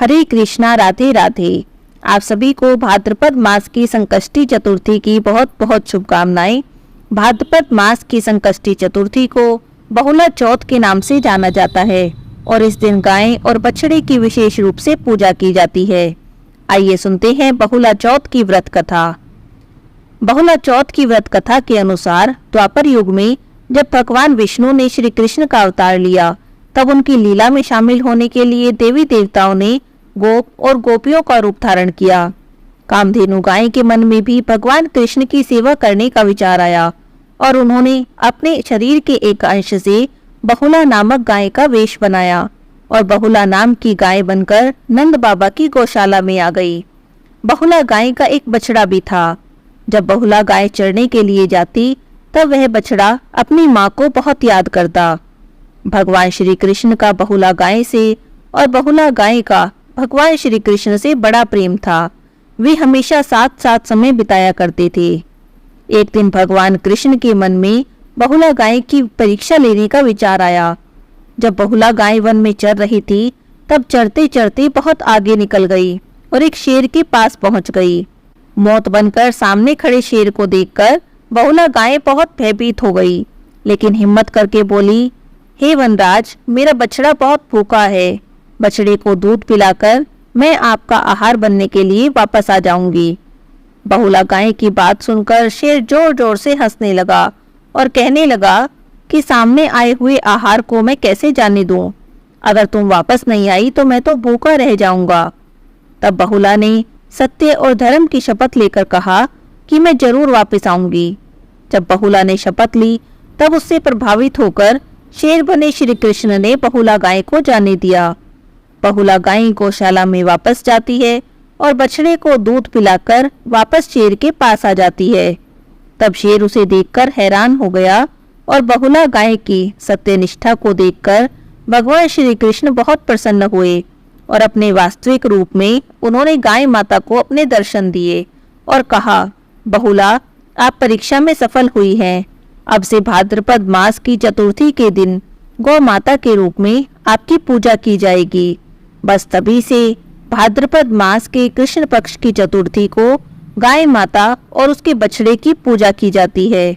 हरे कृष्णा, राधे राधे। आप सभी को भाद्रपद मास की संकष्टी चतुर्थी की बहुत बहुत शुभकामनाएं। भाद्रपद मास की संकष्टी चतुर्थी को बहुला चौथ के नाम से जाना जाता है और इस दिन गाय और बछड़े की विशेष रूप से पूजा की जाती है। आइए सुनते हैं बहुला चौथ की व्रत कथा। बहुला चौथ की व्रत कथा के अनुसार द्वापर युग में जब भगवान विष्णु ने श्री कृष्ण का अवतार लिया, तब उनकी लीला में शामिल होने के लिए देवी देवताओं ने गोप और गोपियों का रूप धारण किया। कामधेनु गाय के मन में भी भगवान कृष्ण की सेवा करने का विचार आया और उन्होंने अपने शरीर के एक अंश से बहुला नामक गाय का वेश बनाया और बहुला नाम की गाय बनकर नंद बाबा की गौशाला में आ गई। बहुला गाय का एक बछड़ा भी था। जब बहुला गाय चरने के लिए जाती, तब वह बछड़ा अपनी माँ को बहुत याद करता। भगवान श्री कृष्ण का बहुला गाय से और बहुला गाय का भगवान श्री कृष्ण से बड़ा प्रेम था। वे हमेशा साथ साथ समय बिताया करते थे। एक दिन भगवान कृष्ण के मन में बहुला गाय की परीक्षा लेने का विचार आया। जब बहुला गाय वन में चर रही थी, तब चरते चरते बहुत आगे निकल गई और एक शेर के पास पहुंच गई। मौत बनकर सामने खड़े शेर को देखकर बहुला गाय बहुत भयभीत हो गई, लेकिन हिम्मत करके बोली, हे वनराज, मेरा बछड़ा बहुत भूखा है। बछड़े को दूध पिलाकर मैं आपका आहार बनने के लिए वापस आ जाऊंगी। बहुला गाय की बात सुनकर शेर जोर जोर से हंसने लगा और कहने लगा कि सामने आए हुए आहार को मैं कैसे जाने दूं? अगर तुम वापस नहीं आई तो मैं तो भूखा रह जाऊंगा। तब बहुला ने सत्य और धर्म की शपथ लेकर कहा कि मैं जरूर वापस आऊंगी। जब बहुला ने शपथ ली, तब उससे प्रभावित होकर शेर बने श्री कृष्ण ने बहुला गाय को जाने दिया। बहुला गाय गौशाला में वापस जाती है और बछड़े को दूध पिलाकर वापस शेर के पास आ जाती है। तब शेर उसे देखकर हैरान हो गया और बहुला गाय की सत्यनिष्ठा को देखकर भगवान श्री कृष्ण बहुत प्रसन्न हुए और अपने वास्तविक रूप में उन्होंने गाय माता को अपने दर्शन दिए और कहा, बहुला, आप परीक्षा में सफल हुई हैं। अब से भाद्रपद मास की चतुर्थी के दिन गौ माता के रूप में आपकी पूजा की जाएगी। बस तभी से भाद्रपद मास के कृष्ण पक्ष की चतुर्थी को गाय माता और उसके बछड़े की पूजा की जाती है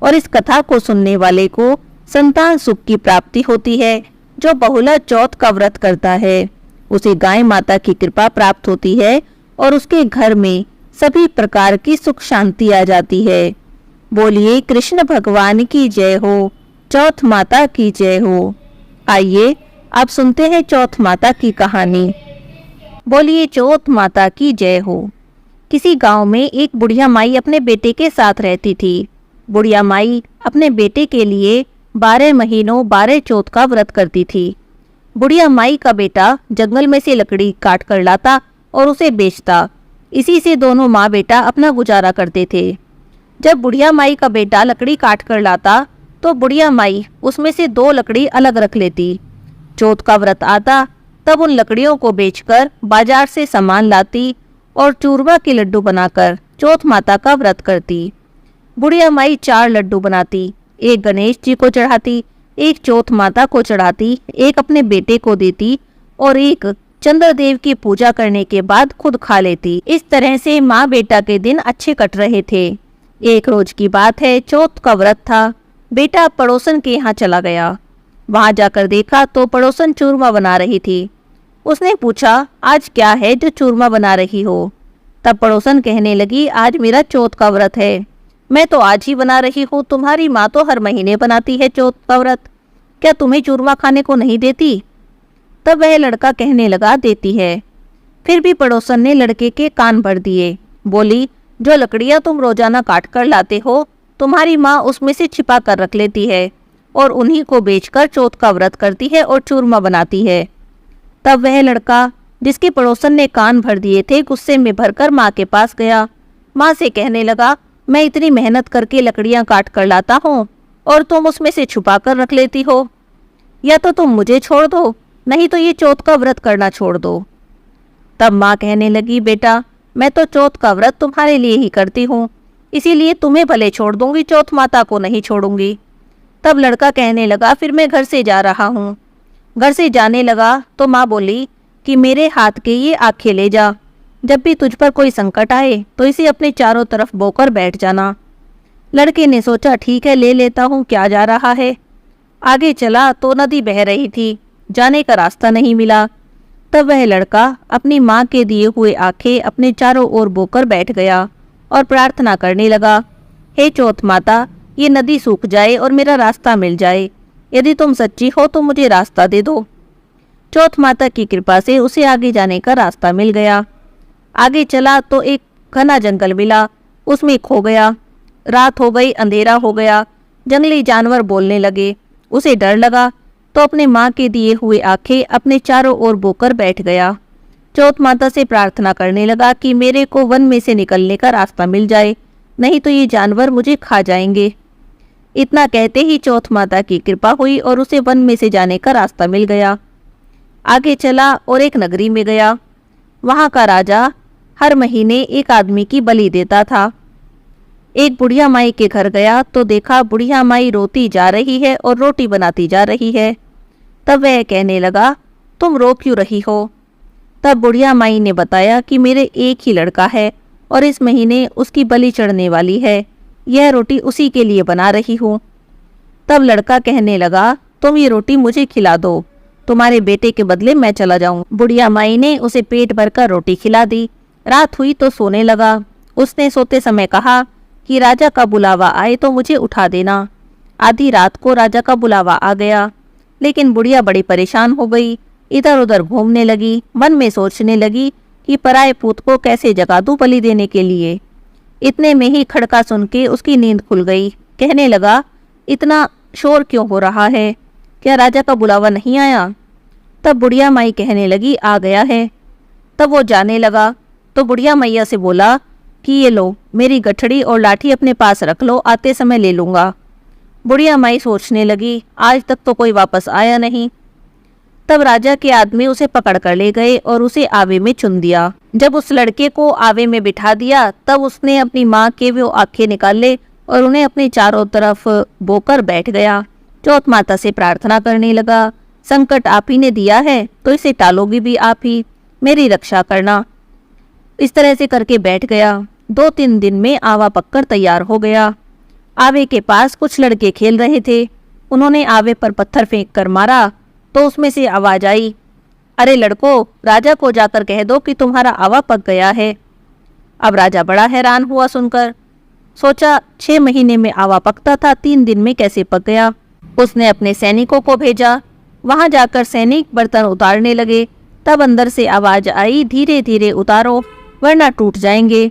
और इस कथा को सुनने वाले को संतान सुख की प्राप्ति होती है। जो बहुला चौथ का व्रत करता है उसे गाय माता की कृपा प्राप्त होती है और उसके घर में सभी प्रकार की सुख शांति आ जाती है। बोलिए कृष्ण भगवान की जय हो, चौथ माता की जय हो। आइए अब सुनते हैं चौथ माता की कहानी। बोलिए चौथ माता की जय हो। किसी गांव में एक बुढ़िया माई अपने बेटे के साथ रहती थी। बुढ़िया माई अपने बेटे के लिए 12 महीनों 12 चौथ का व्रत करती थी। बुढ़िया माई का बेटा जंगल में से लकड़ी काट कर लाता और उसे बेचता। इसी से दोनों माँ बेटा अपना गुजारा करते थे। जब बुढ़िया माई का बेटा लकड़ी काट कर लाता, तो बुढ़िया माई उसमें से 2 लकड़ी अलग रख लेती। चौथ का व्रत आता, तब उन लकड़ियों को बेचकर बाजार से सामान लाती और चूरमा के लड्डू बनाकर चौथ माता का व्रत करती। बुढ़िया माई 4 लड्डू बनाती, एक गणेश जी को चढ़ाती, एक चौथ माता को चढ़ाती, एक अपने बेटे को देती और एक चंद्रदेव की पूजा करने के बाद खुद खा लेती। इस तरह से माँ बेटा के दिन अच्छे कट रहे थे। एक रोज की बात है, चौथ का व्रत था। बेटा पड़ोसन के यहाँ चला गया। वहां जाकर देखा तो पड़ोसन चूरमा बना रही थी। उसने पूछा, आज क्या है जो चूरमा बना रही हो? तब पड़ोसन कहने लगी, आज मेरा चौथ का व्रत है। मैं तो आज ही बना रही हूँ, तुम्हारी माँ तो हर महीने बनाती है चौथ का व्रत। क्या तुम्हें चूरमा खाने को नहीं देती? तब वह लड़का कहने लगा, देती है। फिर भी पड़ोसन ने लड़के के कान भर दिए। बोली, जो लकड़ियाँ तुम रोजाना काट कर लाते हो, तुम्हारी माँ उसमें से छिपा कर रख लेती है और उन्हीं को बेचकर चौथ का व्रत करती है और चूरमा बनाती है। तब वह लड़का जिसके पड़ोसन ने कान भर दिए थे, गुस्से में भरकर माँ के पास गया। माँ से कहने लगा, मैं इतनी मेहनत करके लकड़ियाँ काट कर लाता हूँ और तुम उसमें से छुपा कर रख लेती हो। या तो तुम मुझे छोड़ दो, नहीं तो ये चौथ का व्रत करना छोड़ दो। तब माँ कहने लगी, बेटा, मैं तो चौथ का व्रत तुम्हारे लिए ही करती हूँ, इसीलिए तुम्हें भले छोड़ दूंगी, चौथ माता को नहीं छोड़ूंगी। तब लड़का कहने लगा, फिर मैं घर से जा रहा हूँ। घर से जाने लगा तो माँ बोली कि मेरे हाथ के ये आंखें ले जा। जब भी तुझ पर कोई संकट आए तो इसे अपने चारों तरफ बोकर बैठ जाना। लड़के ने सोचा ठीक है, ले लेता हूँ, क्या जा रहा है। आगे चला तो नदी बह रही थी, जाने का रास्ता नहीं मिला। तब वह लड़का अपनी माँ के दिए हुए आंखें अपने चारों ओर बोकर बैठ गया और प्रार्थना करने लगा, हे चौथ माता, ये नदी सूख जाए और मेरा रास्ता मिल जाए। यदि तुम सच्ची हो तो मुझे रास्ता दे दो। चौथ माता की कृपा से उसे आगे जाने का रास्ता मिल गया। आगे चला तो एक घना जंगल मिला, उसमें खो गया। रात हो गई, अंधेरा हो गया। जंगली जानवर बोलने लगे। उसे डर लगा तो अपने माँ के दिए हुए आंखें अपने चारों ओर बोकर बैठ गया। चौथ माता से प्रार्थना करने लगा कि मेरे को वन में से निकलने का रास्ता मिल जाए, नहीं तो ये जानवर मुझे खा जाएंगे। इतना कहते ही चौथ माता की कृपा हुई और उसे वन में से जाने का रास्ता मिल गया। आगे चला और एक नगरी में गया। वहाँ का राजा हर महीने एक आदमी की बलि देता था। एक बुढ़िया माई के घर गया तो देखा बुढ़िया माई रोती जा रही है और रोटी बनाती जा रही है। तब वह कहने लगा, तुम रो क्यों रही हो? तब बुढ़िया माई ने बताया कि मेरे एक ही लड़का है और इस महीने उसकी बलि चढ़ने वाली है, यह रोटी उसी के लिए बना रही हूँ। तब लड़का कहने लगा, तुम ये रोटी मुझे खिला दो, तुम्हारे बेटे के बदले मैं चला जाऊं। बुढ़िया माई ने उसे पेट भरकर रोटी खिला दी। रात हुई तो सोने लगा। उसने सोते समय कहा कि राजा का बुलावा आए तो मुझे उठा देना। आधी रात को राजा का बुलावा आ गया, लेकिन बुढ़िया बड़ी परेशान हो गई। इधर उधर घूमने लगी, मन में सोचने लगी कि पराए पूत को कैसे जगा दूं बलि देने के लिए। इतने में ही खड़का सुन के उसकी नींद खुल गई। कहने लगा, इतना शोर क्यों हो रहा है? क्या राजा का बुलावा नहीं आया? तब बुढ़िया माई कहने लगी, आ गया है। तब वो जाने लगा तो बुढ़िया मैया से बोला कि ये लो, मेरी गठड़ी और लाठी अपने पास रख लो, आते समय ले लूँगा। बुढ़िया माई सोचने लगी, आज तक तो कोई वापस आया नहीं। तब राजा के आदमी उसे पकड़ कर ले गए और उसे आवे में चुन दिया। जब उस लड़के को आवे में बिठा दिया तब उसने अपनी माँ के वो आंखें निकाले और उन्हें अपने चारों तरफ बोकर बैठ गया। चौथ माता से प्रार्थना करने लगा, संकट आप ही ने दिया है तो इसे टालोगी भी आप ही, मेरी रक्षा करना। इस तरह से करके बैठ गया। 2-3 दिन में आवा पककर तैयार हो गया। आवे के पास कुछ लड़के खेल रहे थे। उन्होंने आवे पर पत्थर फेंक कर मारा तो उसमें से आवाज आई, अरे लड़कों, राजा को जाकर कह दो कि तुम्हारा आवा पक गया है। अब राजा बड़ा हैरान हुआ सुनकर। सोचा 6 महीने में आवा पकता था, 3 दिन में कैसे पक गया। उसने अपने सैनिकों को भेजा। वहां जाकर सैनिक बर्तन उतारने लगे। तब अंदर से आवाज आई, धीरे धीरे उतारो वरना टूट जाएंगे।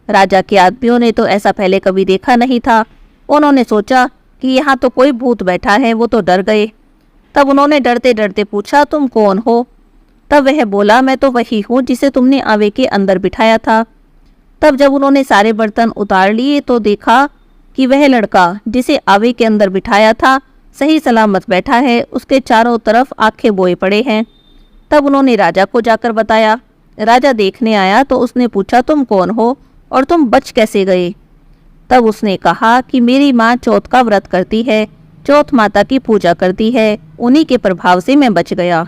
राजा के आदमियों ने तो ऐसा पहले कभी देखा नहीं था। उन्होंने सोचा कि यहाँ तो कोई भूत बैठा है, वो तो डर गए। तब उन्होंने डरते डरते पूछा, तुम कौन हो? तब वह बोला, मैं तो वही हूँ जिसे तुमने आवे के अंदर बिठाया था। तब जब उन्होंने सारे बर्तन उतार लिए तो देखा कि वह लड़का जिसे आवे के अंदर बिठाया था सही सलामत बैठा है, उसके चारों तरफ आंखें बोए पड़े हैं। तब उन्होंने राजा को जाकर बताया। राजा देखने आया तो उसने पूछा, तुम कौन हो और तुम बच कैसे गए? तब उसने कहा कि मेरी माँ चौथ का व्रत करती है, चौथ माता की पूजा करती है, उन्हीं के प्रभाव से मैं बच गया।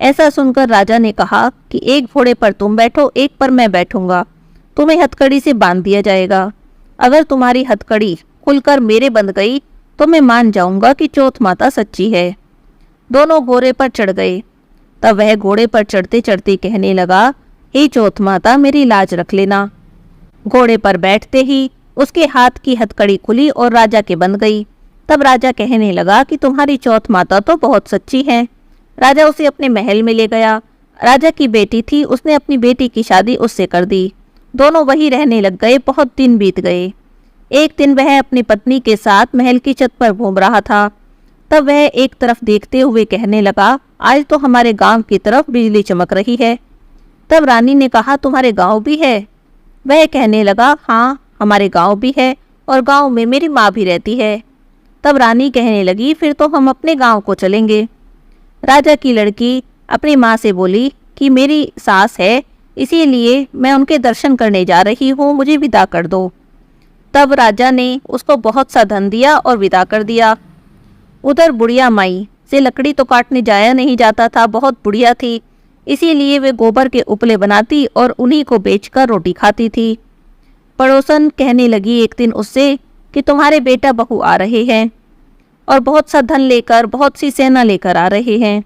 ऐसा सुनकर राजा ने कहा कि एक घोड़े पर तुम बैठो, एक पर मैं बैठूंगा, तुम्हें हथकड़ी से बांध दिया जाएगा। अगर तुम्हारी हथकड़ी खुलकर मेरे बंध गई तो मैं मान जाऊंगा कि चौथ माता सच्ची है। दोनों घोड़े पर चढ़ गए। तब वह घोड़े पर चढ़ते चढ़ते कहने लगा, हे चौथ माता, मेरी लाज रख लेना। घोड़े पर बैठते ही उसके हाथ की हथकड़ी खुली और राजा के बंध गई। तब राजा कहने लगा कि तुम्हारी चौथ माता तो बहुत सच्ची है। राजा उसे अपने महल में ले गया। राजा की बेटी थी, उसने अपनी बेटी की शादी उससे कर दी। दोनों वहीं रहने लग गए। बहुत दिन बीत गए। एक दिन वह अपनी पत्नी के साथ महल की छत पर घूम रहा था। तब वह एक तरफ देखते हुए कहने लगा, आज तो हमारे गांव की तरफ बिजली चमक रही है। तब रानी ने कहा, तुम्हारे गांव भी है? वह कहने लगा, हाँ, हमारे गांव भी है और गांव में मेरी माँ भी रहती है। तब रानी कहने लगी, फिर तो हम अपने गांव को चलेंगे। राजा की लड़की अपनी माँ से बोली कि मेरी सास है, इसीलिए मैं उनके दर्शन करने जा रही हूँ, मुझे विदा कर दो। तब राजा ने उसको बहुत सा धन दिया और विदा कर दिया। उधर बुढ़िया माई से लकड़ी तो काटने जाया नहीं जाता था, बहुत बुढ़िया थी। इसीलिए वे गोबर के उपले बनाती और उन्हीं को बेचकर रोटी खाती थी। पड़ोसन कहने लगी एक दिन उससे कि तुम्हारे बेटा बहू आ रहे हैं और बहुत सा धन लेकर, बहुत सी सेना लेकर आ रहे हैं।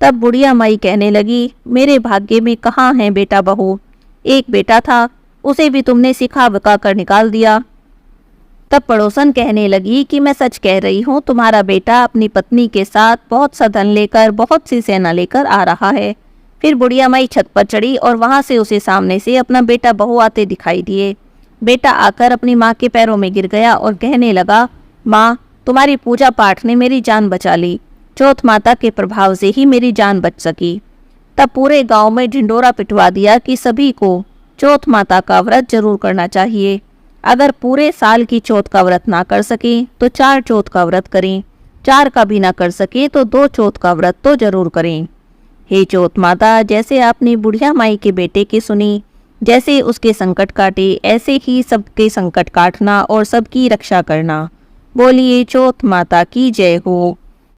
तब बुढ़िया माई कहने लगी, मेरे भाग्य में कहाँ है बेटा बहू, एक बेटा था, उसे भी तुमने सिखा विखा कर निकाल दिया। तब पड़ोसन कहने लगी कि मैं सच कह रही हूँ, तुम्हारा बेटा अपनी पत्नी के साथ बहुत सा धन लेकर, बहुत सी सेना लेकर आ रहा है। फिर बुढ़िया माई छत पर चढ़ी और वहां से उसे सामने से अपना बेटा बहू आते दिखाई दिए। बेटा आकर अपनी माँ के पैरों में गिर गया और कहने लगा, माँ, तुम्हारी पूजा पाठ ने मेरी जान बचा ली, चौथ माता के प्रभाव से ही मेरी जान बच सकी। तब पूरे गांव में ढिंडोरा पिटवा दिया कि सभी को चौथ माता का व्रत जरूर करना चाहिए। अगर पूरे साल की चौथ का व्रत ना कर सके तो 4 चौथ का व्रत करें, 4 का भी ना कर सके तो 2 चौथ का व्रत तो जरूर करें। हे चौथ माता, जैसे आपने बुढ़िया माई के बेटे की सुनी, जैसे उसके संकट काटे, ऐसे ही सबके संकट काटना और सबकी रक्षा करना। बोलिए चौथ माता की जय हो।